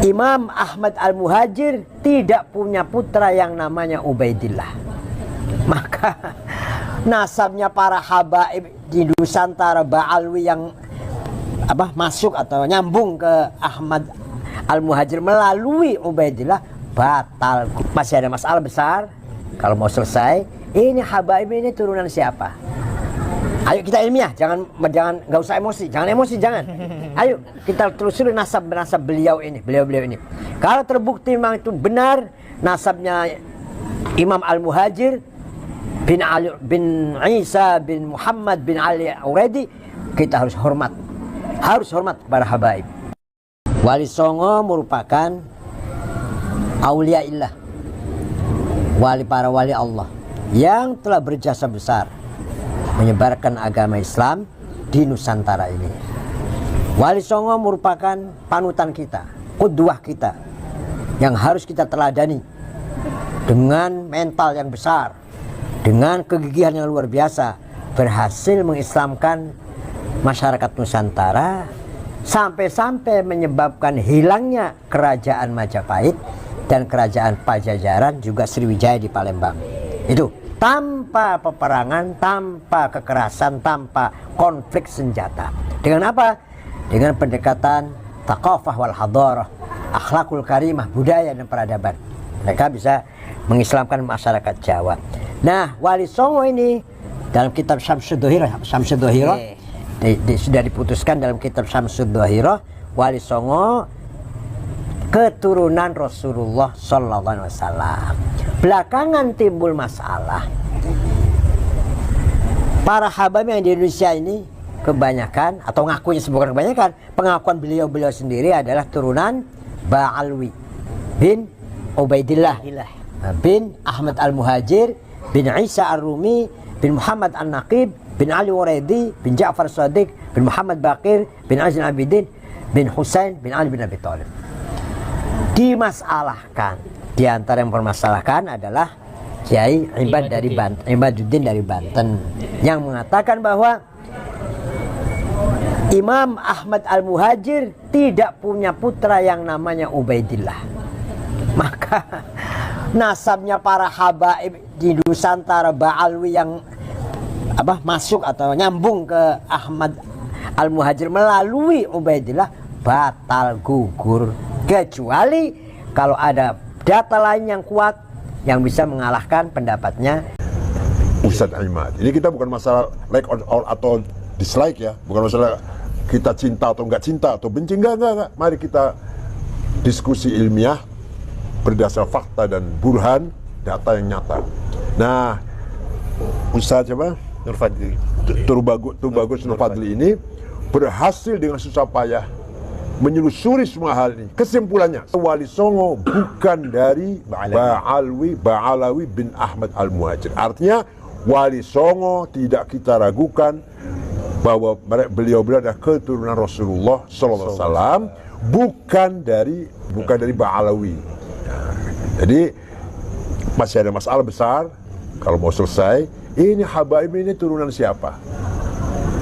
Imam Ahmad Al-Muhajir tidak punya putra yang namanya Ubaidillah. Maka nasabnya para habaib di Nusantara Ba'alwi yang masuk atau nyambung ke Ahmad Al-Muhajir melalui Ubaidillah batal. Masih ada masalah besar. Kalau mau selesai, ini habaib ini turunan siapa? Ayo kita ilmiah, nggak usah emosi, jangan. Ayo kita telusuri nasab beliau ini. Kalau terbukti memang itu benar nasabnya Imam Al-Muhajir bin Ali bin Isa bin Muhammad bin Ali Uredi, kita harus hormat kepada habaib. Wali Songo merupakan auliaillah, para wali Allah yang telah berjasa besar menyebarkan agama Islam di Nusantara ini. Wali Songo merupakan panutan kita, qudwah kita yang harus kita teladani dengan mental yang besar, dengan kegigihan yang luar biasa, berhasil mengislamkan masyarakat Nusantara sampai menyebabkan hilangnya kerajaan Majapahit dan kerajaan Pajajaran juga Sriwijaya di Palembang. Itu tanpa peperangan, tanpa kekerasan, tanpa konflik senjata. Dengan apa? Dengan pendekatan thaqafah wal hadarah, akhlakul karimah, budaya dan peradaban. Mereka bisa mengislamkan masyarakat Jawa. Nah, Wali Songo ini dalam kitab Syamsud Dhahirah sudah diputuskan dalam kitab Syamsud Dhahirah, Wali Songo keturunan Rasulullah Sallallahu Alaihi Wasallam. Belakangan timbul masalah. Para habaib yang di Indonesia ini kebanyakan, atau ngakunya bukan kebanyakan, pengakuan beliau sendiri adalah turunan Ba'alwi bin Ubaidillah bin Ahmad Al-Muhajir bin Isa Ar-Rumi bin Muhammad An-Naqib bin Ali Uredi bin Ja'far Shadiq bin Muhammad Baqir bin Azin Abidin bin Husain bin Ali bin Abi Thalib. Dimasalahkan, di antara yang mempermasalahkan adalah Kiai Imaduddin dari Banten yang mengatakan bahwa Imam Ahmad Al-Muhajir tidak punya putra yang namanya Ubaidillah. Maka nasabnya para habaib di Nusantara Ba'alwi yang masuk atau nyambung ke Ahmad Al-Muhajir melalui Ubaidillah batal, gugur, kecuali kalau ada data lain yang kuat yang bisa mengalahkan pendapatnya Ustadz Imad. Ini kita bukan masalah like or atau dislike ya, bukan masalah kita cinta atau nggak cinta atau benci, enggak. Mari kita diskusi ilmiah berdasar fakta dan burhan, data yang nyata. Nah, Ustadz Nur Fadli Turbagus Nur Fadli ini berhasil dengan susah payah menyelusuri semua hal ini. Kesimpulannya, Wali Songo bukan dari Ba'alawi bin Ahmad Al-Muhajir. Artinya Wali Songo tidak kita ragukan bahwa beliau adalah keturunan Rasulullah Sallallahu Alaihi Wasallam, bukan dari Ba'alawi. Jadi masih ada masalah besar. Kalau mau selesai, ini habaib ini turunan siapa?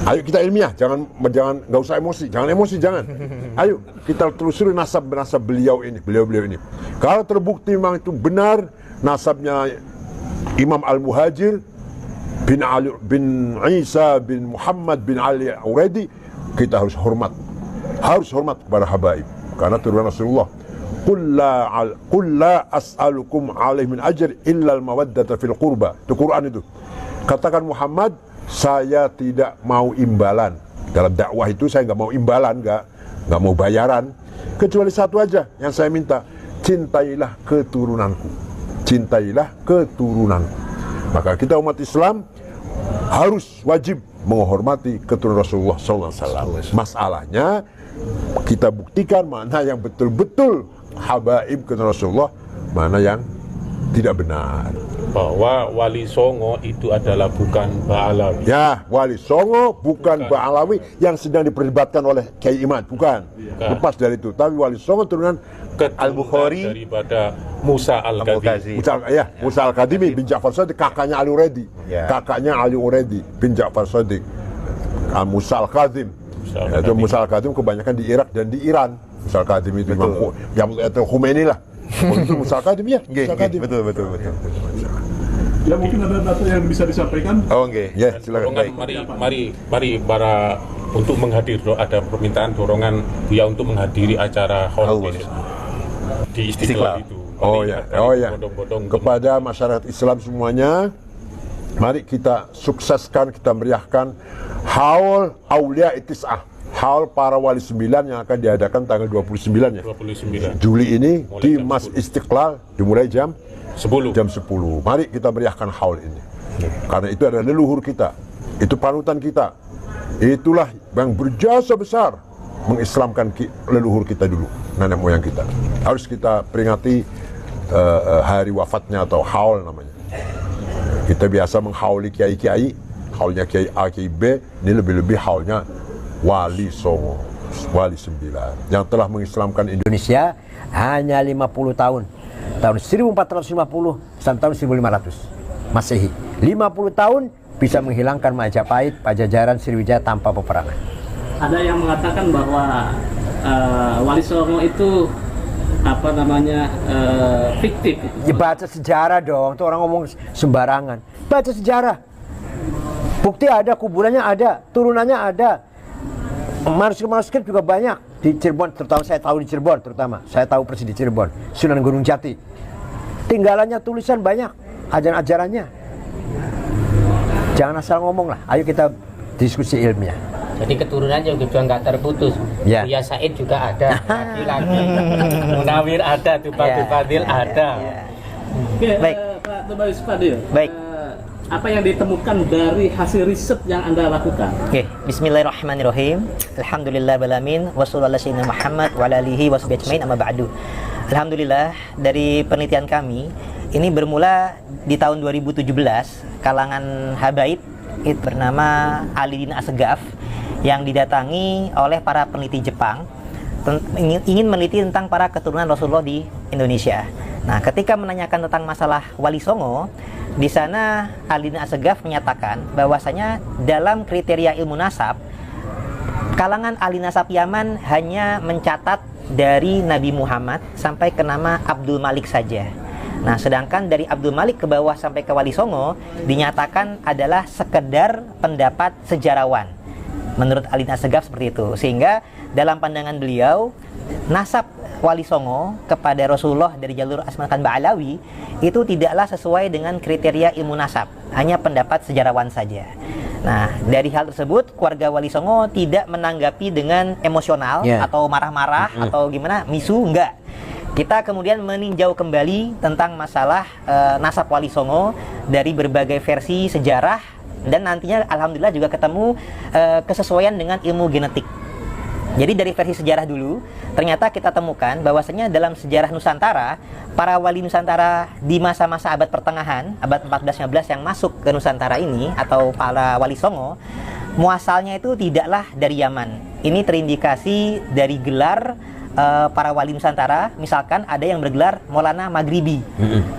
Ayo kita ilmiah, nggak usah emosi, jangan. Ayo kita telusuri nasab beliau ini. Kalau terbukti memang itu benar nasabnya Imam Al-Muhajir bin Ali bin Isa bin Muhammad bin Ali Uredi, kita harus hormat kepada habaib karena turunan Rasulullah. Qul la as'alukum alaihi min ajr illa al-mawaddata fil qurba. Itu Quran itu. Katakan Muhammad, saya tidak mau imbalan dalam dakwah itu, saya nggak mau imbalan, nggak mau bayaran, kecuali satu aja yang saya minta, cintailah keturunanku. Maka kita umat Islam harus wajib menghormati keturunan Rasulullah SAW. Masalahnya kita buktikan mana yang betul-betul habaib keturunan Rasulullah, mana yang tidak benar. Bahwa Wali Songo itu adalah bukan Ba'alawi. Ya, Wali Songo bukan Ba'alawi yang sedang diperdebatkan oleh Kiai Imad, bukan. Lepas dari itu, tapi Wali Songo turunan Al-Bukhari daripada Musa Al-Kadhimi. Musa Al-Kadhimi bin Ja'far Shadiq, kakaknya Ali Uredi. Kakaknya Ali Uredi bin Ja'far Shadiq. Musa Al-Kadhim. Musa Al-Kadhim kebanyakan di Irak dan di Iran. Musa al-Kadhim itu yang itu Khomeini lah. Itu Musa al-Kadhim ya. Musa al-Kadhim. Betul. Ya mungkin ada data yang bisa disampaikan. Oh, oke. Ya, silakan. Dorongan, mari para untuk menghadir, ada permintaan dorongan Buya untuk menghadiri acara haul di Istiqlal itu. Oh ya. Kepada masyarakat Islam semuanya, mari kita sukseskan, kita meriahkan haul Aulia Tis'ah, haul para wali 9 yang akan diadakan tanggal 29 ya. 29 Juli ini Mulai di jam Mas 10. Istiqlal dimulai jam 10. 10. Mari kita meriahkan haul ini. Karena itu adalah leluhur kita. Itu panutan kita. Itulah yang berjasa besar mengislamkan leluhur kita dulu, nenek moyang kita. Harus kita peringati hari wafatnya atau haul namanya. Kita biasa menghauli kiai-kiai, haulnya kiai A, kiai B, ini lebih-lebih haulnya Wali Songo, Wali 9 yang telah mengislamkan Indonesia hanya 50 tahun. Tahun 1450 sampai tahun 1500 Masehi. 50 tahun bisa menghilangkan Majapahit, Pajajaran, Sriwijaya tanpa peperangan. Ada yang mengatakan bahwa Wali Songo itu fiktif. Ya, baca sejarah dong, tuh orang ngomong sembarangan. Baca sejarah. Bukti ada, kuburannya ada, turunannya ada. Manuskrip juga banyak di Cirebon, terutama saya tahu di Cirebon, saya tahu persis di Cirebon, Sunan Gunung Jati. Tinggalannya tulisan banyak, ajaran-ajarannya. Jangan asal ngomong lah, ayo kita diskusi ilmiah. Jadi keturunan juga nggak terputus. Ya. Buya Said juga ada, laki-laki. Munawir ada, Tubagus Fadil ada. Oke, Baik. Pak Tubagus Fadil. Baik. Apa yang ditemukan dari hasil riset yang Anda lakukan? Oke, bismillahirrahmanirrahim. Alhamdulillahirrahmanirrahim. Wassalamualaikum warahmatullahi Muhammad wa alihi washabihi ajmain amma ba'du. Alhamdulillah, dari penelitian kami ini bermula di tahun 2017, kalangan habaib itu bernama Alidin Assegaf yang didatangi oleh para peneliti Jepang ingin meneliti tentang para keturunan Rasulullah di Indonesia. Nah, ketika menanyakan tentang masalah Wali Songo, di sana Alidin Assegaf menyatakan bahwasanya dalam kriteria ilmu nasab, kalangan ahli nasab Yaman hanya mencatat dari Nabi Muhammad sampai ke nama Abdul Malik saja. Nah, sedangkan dari Abdul Malik ke bawah sampai ke Wali Songo dinyatakan adalah sekedar pendapat sejarawan. Menurut Alidin Assegaf seperti itu. Sehingga dalam pandangan beliau, nasab Wali Songo kepada Rasulullah dari jalur Asmakan Ba'alawi itu tidaklah sesuai dengan kriteria ilmu nasab, hanya pendapat sejarawan saja. Nah, dari hal tersebut keluarga Wali Songo tidak menanggapi dengan emosional atau marah-marah atau gimana, misu, enggak. Kita kemudian meninjau kembali tentang masalah nasab Wali Songo dari berbagai versi sejarah, dan nantinya alhamdulillah juga ketemu kesesuaian dengan ilmu genetik. Jadi dari versi sejarah dulu, ternyata kita temukan bahwasanya dalam sejarah Nusantara, para wali Nusantara di masa-masa abad pertengahan, abad 14-15 yang masuk ke Nusantara ini, atau para wali Songo, muasalnya itu tidaklah dari Yaman. Ini terindikasi dari gelar para wali Nusantara. Misalkan ada yang bergelar Maulana Maghribi,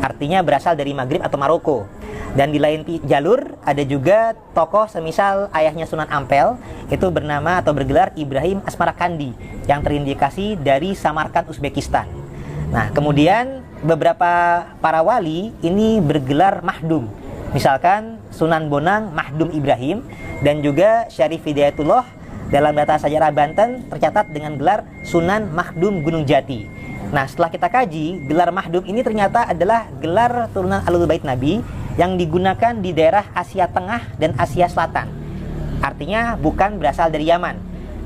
artinya berasal dari Maghrib atau Maroko. Dan di lain jalur ada juga tokoh semisal ayahnya Sunan Ampel, itu bernama atau bergelar Ibrahim Asmarakandi, yang terindikasi dari Samarkand, Uzbekistan. Nah, kemudian beberapa para wali ini bergelar Mahdum. Misalkan Sunan Bonang Mahdum Ibrahim, dan juga Syarif Hidayatullah dalam data sejarah Banten tercatat dengan gelar Sunan Mahdum Gunung Jati. Nah, setelah kita kaji, gelar Mahdum ini ternyata adalah gelar turunan Ahlul Bait Nabi yang digunakan di daerah Asia Tengah dan Asia Selatan. Artinya bukan berasal dari Yaman.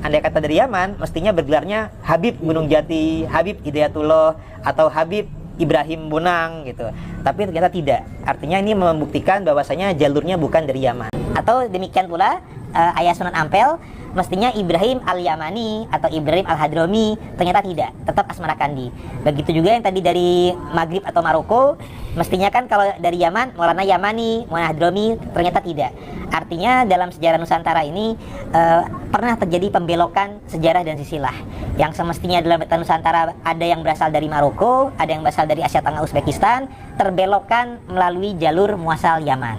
Andai kata dari Yaman, mestinya bergelarnya Habib Gunung Jati, Habib Hidayatullah, atau Habib Ibrahim Bonang gitu. Tapi ternyata tidak. Artinya ini membuktikan bahwasanya jalurnya bukan dari Yaman. Atau demikian pula ayah Sunan Ampel, mestinya Ibrahim Al-Yamani atau Ibrahim Al-Hadrami, ternyata tidak, tetap Asmarakandi. Begitu juga yang tadi dari Maghrib atau Maroko, mestinya kan kalau dari Yaman, Maulana Yamani, Maulana Hadrami, ternyata tidak. Artinya dalam sejarah Nusantara ini pernah terjadi pembelokan sejarah dan sisilah. Yang semestinya dalam peta Nusantara ada yang berasal dari Maroko, ada yang berasal dari Asia Tengah, Uzbekistan, terbelokkan melalui jalur muasal Yaman.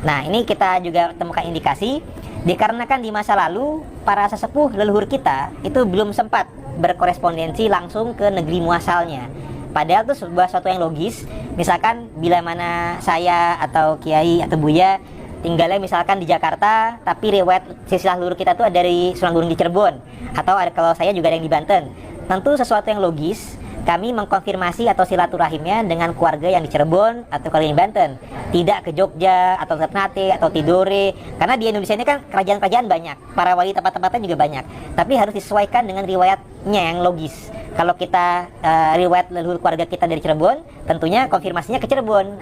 Nah, ini kita juga temukan indikasi dikarenakan di masa lalu para sesepuh leluhur kita itu belum sempat berkorespondensi langsung ke negeri muasalnya. Padahal itu sebuah suatu yang logis. Misalkan bila mana saya atau Kiai atau Buya tinggalnya misalkan di Jakarta, tapi riwayat silsilah leluhur kita tuh ada dari Sunan Gunung di Cirebon, atau ada, kalau saya juga ada yang di Banten. Tentu sesuatu yang logis kami mengkonfirmasi atau silaturahimnya dengan keluarga yang di Cirebon atau keluarga yang di Banten, tidak ke Jogja atau Ternate atau Tidore, karena di Indonesia ini kan kerajaan-kerajaan banyak, para wali tempat-tempatnya juga banyak, tapi harus disesuaikan dengan riwayatnya yang logis. Kalau kita riwayat leluhur keluarga kita dari Cirebon, tentunya konfirmasinya ke Cirebon.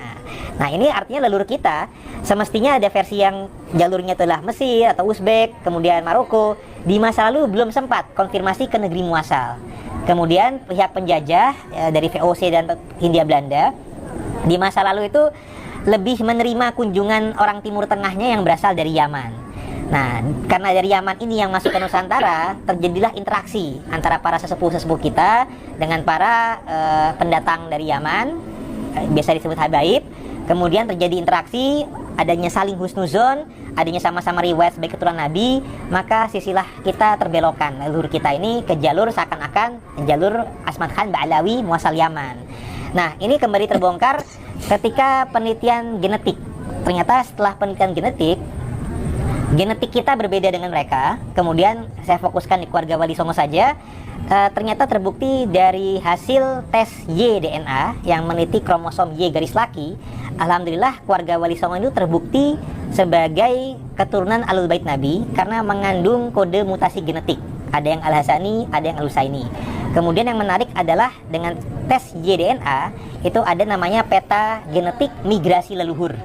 Nah ini artinya leluhur kita semestinya ada versi yang jalurnya telah Mesir atau Uzbek, kemudian Maroko. Di masa lalu belum sempat konfirmasi ke negeri muasal. Kemudian pihak penjajah dari VOC dan Hindia Belanda di masa lalu itu lebih menerima kunjungan orang Timur Tengahnya yang berasal dari Yaman. Nah, karena dari Yaman ini yang masuk ke Nusantara, terjadilah interaksi antara para sesepuh-sesepuh kita dengan para pendatang dari Yaman, biasa disebut habaib. Kemudian terjadi interaksi, adanya saling husnuzon, adanya sama-sama riwayat sebagai keturunan Nabi, maka silsilah kita terbelokkan. Leluhur kita ini ke jalur seakan-akan jalur Asmat Khan Ba'alawi muasal Yaman. Nah, ini kembali terbongkar ketika penelitian genetik. Ternyata setelah penelitian genetik kita berbeda dengan mereka. Kemudian saya fokuskan di keluarga Wali Songo saja. Ternyata terbukti dari hasil tes Y-DNA yang meneliti kromosom Y garis laki. Alhamdulillah keluarga Wali Songo itu terbukti sebagai keturunan Ahlul Bait Nabi karena mengandung kode mutasi genetik. Ada yang Al-Hasani, ada yang Al-Husaini. Kemudian yang menarik adalah dengan tes Y-DNA itu ada namanya peta genetik migrasi leluhur.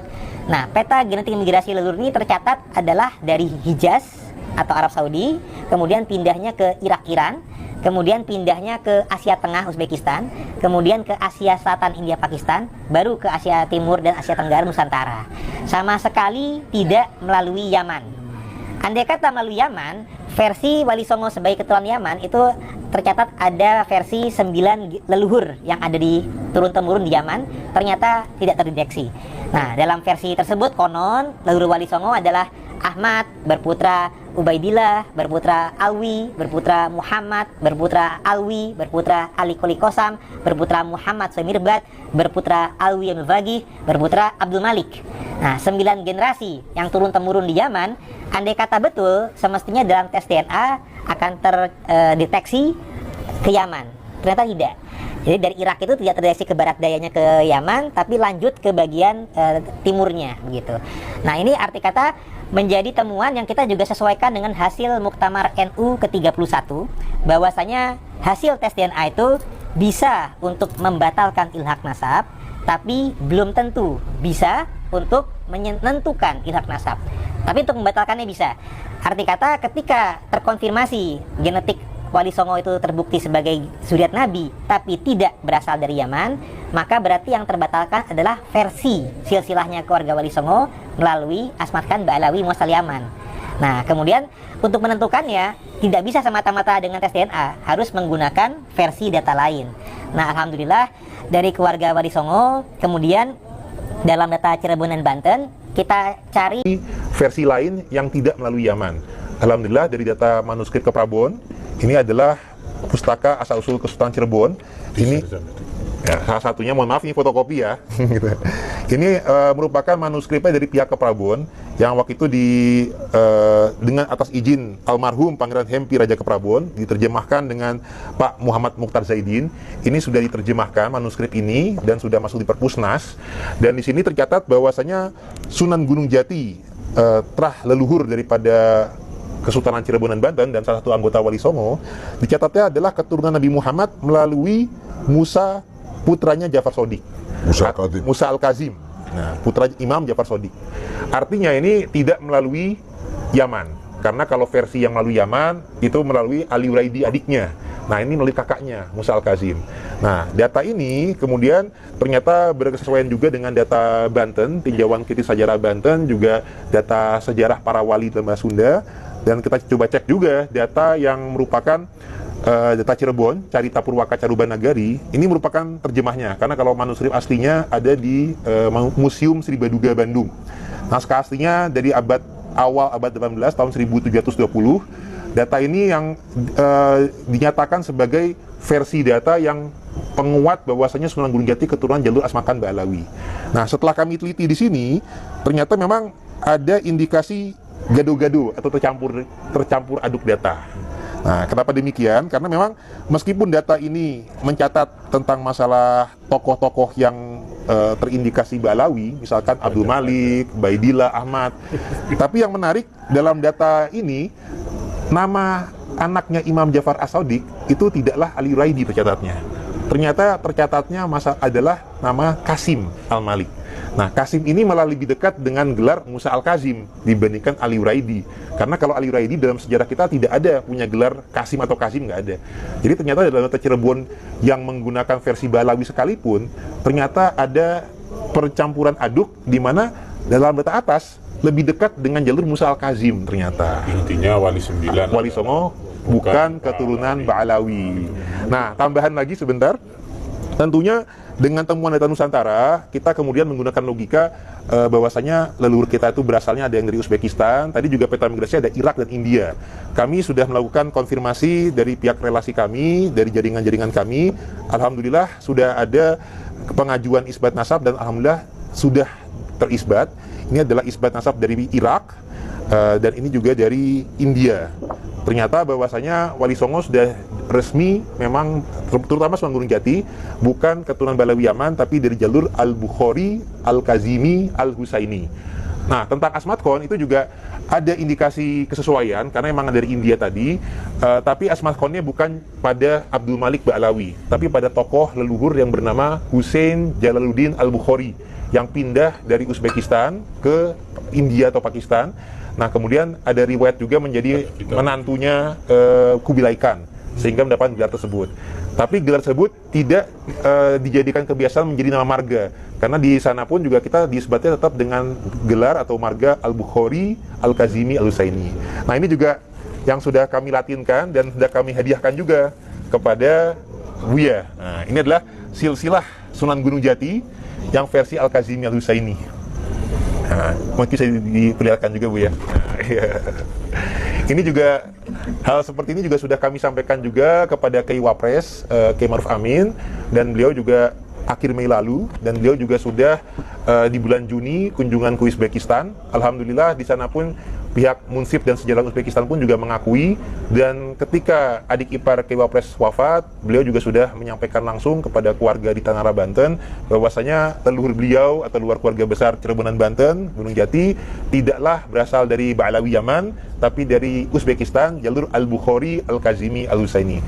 Nah, peta genetik migrasi leluhur ini tercatat adalah dari Hijaz atau Arab Saudi, kemudian pindahnya ke Irak-Iran, kemudian pindahnya ke Asia Tengah Uzbekistan, kemudian ke Asia Selatan India Pakistan, baru ke Asia Timur dan Asia Tenggara Nusantara. Sama sekali tidak melalui Yaman. Andai kata melalui Yaman, versi Wali Songo sebagai keturunan Yaman itu tercatat ada versi 9 leluhur yang ada di turun-temurun di Yaman, ternyata tidak terdeteksi. Nah, dalam versi tersebut konon leluhur Wali Songo adalah Ahmad berputra Ubaidillah, berputra Alwi, berputra Muhammad, berputra Alwi, berputra Ali Koli Kosam, berputra Muhammad Semirbad, berputra Alwi Al-Mubaghi, berputra Abdul Malik. Nah, 9 generasi yang turun-temurun di Yaman, andai kata betul, semestinya dalam tes DNA akan terdeteksi ke Yaman. Ternyata tidak. Jadi dari Irak itu tidak terdeteksi ke barat dayanya ke Yaman, tapi lanjut ke bagian timurnya begitu. Nah, ini arti kata menjadi temuan yang kita juga sesuaikan dengan hasil Muktamar NU ke-31, bahwasanya hasil tes DNA itu bisa untuk membatalkan ilhaq nasab, tapi belum tentu bisa untuk menentukan ilhaq nasab. Tapi untuk membatalkannya bisa. Arti kata ketika terkonfirmasi genetik Wali Songo itu terbukti sebagai zuriat Nabi tapi tidak berasal dari Yaman, maka berarti yang terbatalkan adalah versi silsilahnya keluarga Wali Songo melalui Asmat Khan Ba'alawi muasal Yaman. Nah, kemudian untuk menentukannya tidak bisa semata-mata dengan tes DNA, harus menggunakan versi data lain. Nah, alhamdulillah dari keluarga Wali Songo, kemudian dalam data Cirebon dan Banten kita cari versi lain yang tidak melalui Yaman. Alhamdulillah dari data manuskrip ke Prabon, ini adalah pustaka asal-usul Kesultanan Cirebon. Ini ya, salah satunya, mohon maaf ini fotokopi ya. Gitu. Ini merupakan manuskripnya dari pihak Keprabon yang waktu itu dengan atas izin almarhum Pangeran Hempi Raja Keprabon diterjemahkan dengan Pak Muhammad Mukhtar Zaidin. Ini sudah diterjemahkan manuskrip ini dan sudah masuk di Perpusnas. Dan di sini tercatat bahwasanya Sunan Gunung Jati telah leluhur daripada Kesultanan Cirebon dan Banten dan salah satu anggota Wali Songo, dicatatnya adalah keturunan Nabi Muhammad melalui Musa putranya Ja'far Shodiq, Musa Al-Kazim. Nah, putra Imam Ja'far Shodiq. Artinya ini tidak melalui Yaman, karena kalau versi yang melalui Yaman itu melalui Ali Uraidi adiknya. Nah, ini melalui kakaknya Musa Al-Kazim. Nah, data ini kemudian ternyata berkesesuaian juga dengan data Banten, tinjauan kritis sejarah Banten, juga data sejarah para wali dalam bahasa Sunda. Dan kita coba cek juga data yang merupakan data Cirebon, Carita Purwaka Caruban Nagari, ini merupakan terjemahnya, karena kalau manuskrip aslinya ada di Museum Sri Baduga Bandung. Naskah aslinya dari awal abad 18 tahun 1720, Data ini yang dinyatakan sebagai versi data yang penguat bahwasanya Sunan Gunung Jati keturunan jalur Asmakan Ba'alawi. Nah, setelah kami teliti di sini, ternyata memang ada indikasi gado-gado atau tercampur aduk data. Nah, kenapa demikian? Karena memang meskipun data ini mencatat tentang masalah tokoh-tokoh yang terindikasi Ba'alawi, misalkan Abdul Malik, Baidillah, Ahmad, tapi yang menarik dalam data ini, nama anaknya Imam Ja'far As-Shadiq itu tidaklah Ali Raidi tercatatnya. Ternyata tercatatnya adalah nama Qasim Al-Malik. Nah, Qasim ini malah lebih dekat dengan gelar Musa Al-Kazim dibandingkan Ali Raidi. Karena kalau Ali Raidi dalam sejarah kita tidak ada punya gelar Qasim atau Kazim, nggak ada. Jadi ternyata dalam data Cirebon yang menggunakan versi Ba'alawi sekalipun, ternyata ada percampuran aduk di mana dalam data atas lebih dekat dengan jalur Musa Al-Kazim ternyata. Intinya Wali Sembilan, Wali Songo bukan keturunan Ba'alawi. Nah, tambahan lagi sebentar. Tentunya dengan temuan data Nusantara, kita kemudian menggunakan logika bahwasanya leluhur kita itu berasalnya ada yang dari Uzbekistan. Tadi juga peta migrasi ada Irak dan India. Kami sudah melakukan konfirmasi dari pihak relasi kami, dari jaringan-jaringan kami. Alhamdulillah sudah ada pengajuan isbat nasab dan alhamdulillah sudah terisbat. Ini adalah isbat nasab dari Irak dan ini juga dari India. Ternyata bahwasanya Wali Songo sudah resmi memang, terutama Sunan Gunung Jati, bukan keturunan Ba'alawi Yaman, tapi dari jalur Al-Bukhari, Al-Kazimi, Al-Husaini. Nah, tentang Asmat-Khan itu juga ada indikasi kesesuaian, karena memang dari India tadi, tapi Asmat-Khannya bukan pada Abdul Malik Ba'alawi, tapi pada tokoh leluhur yang bernama Hussein Jalaluddin Al-Bukhari, yang pindah dari Uzbekistan ke India atau Pakistan. Nah, kemudian ada riwayat juga menjadi menantunya Kubilai Khan, sehingga mendapat gelar tersebut. Tapi gelar tersebut tidak dijadikan kebiasaan menjadi nama marga, karena di sana pun juga kita disebutnya tetap dengan gelar atau marga Al-Bukhari, Al-Kazimi, Al-Husaini. Nah, ini juga yang sudah kami latinkan dan sudah kami hadiahkan juga kepada Buya. Nah, ini adalah silsilah Sunan Gunung Jati yang versi Al-Kazimi, Al-Husaini. Nah, mungkin bisa diperlihatkan juga, Bu ya. Nah, iya. Ini juga hal seperti ini juga sudah kami sampaikan juga kepada Kiai Wapres, Kiai Ma'ruf Amin, dan beliau juga akhir Mei lalu, dan beliau juga sudah di bulan Juni kunjungan ke Uzbekistan. Alhamdulillah di sana pun pihak Munsif dan Sejarah Uzbekistan pun juga mengakui, dan ketika adik ipar Kiai Wapres wafat, beliau juga sudah menyampaikan langsung kepada keluarga di Tanara, Banten, bahwasanya leluhur beliau atau luar keluarga besar Cirebonan Banten, Gunung Jati, tidaklah berasal dari Ba'alawi Yaman, tapi dari Uzbekistan, jalur Al-Bukhari, Al-Kazimi, Al-Husaini.